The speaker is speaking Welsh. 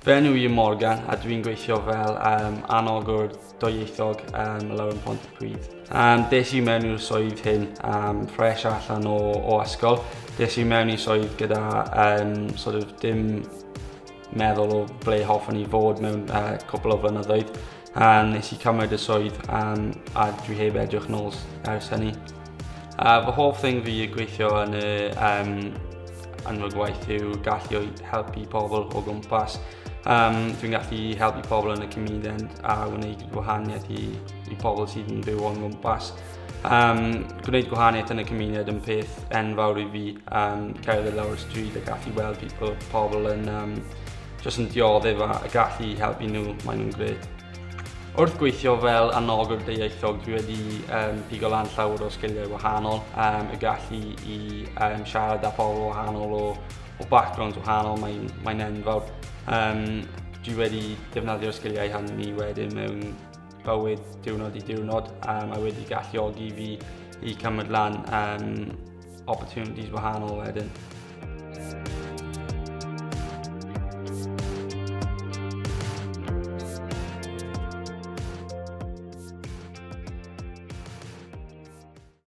Fy enw i Morgan a dwi'n gweithio fel anogwr dwyieithog lawr yn Pontypridd. Des i mewn i'r swydd hyn ffres allan o ysgol. Des i mewn i swydd gyda dim meddwl o ble hoffwn i fod mewn cwpl o flynyddoedd. Nes i cymryd y swydd a dwi heb edrych nôl ers hynny. Fy hoff thing fi i gweithio yn y gwaith yw gallu helpu pobl o gwmpas. Dwi'n gallu helpu pobl yn y gymuned a wneud gwahaniaeth i pobl sydd yn byw o'n gwmpas. Gwneud gwahaniaeth yn y gymuned yn peth enfawr i fi. Cerdded lawr y stryd a gallu weld pobl yn dioddef a gallu helpu nhw, maen nhw'n gred. Wrth gweithio fel anogwr dwyieithog, dwi wedi pigo lan llawer o sgiliau wahanol, y gallu i siarad â pobl wahanol o backgrounds wahanol, mae'n enfawr. Dwi wedi defnyddio'r sgiliau hynny wedyn mewn bywyd diwrnod i diwrnod, a wedi galluogi fi i cymryd lan opportunities wahanol wedyn.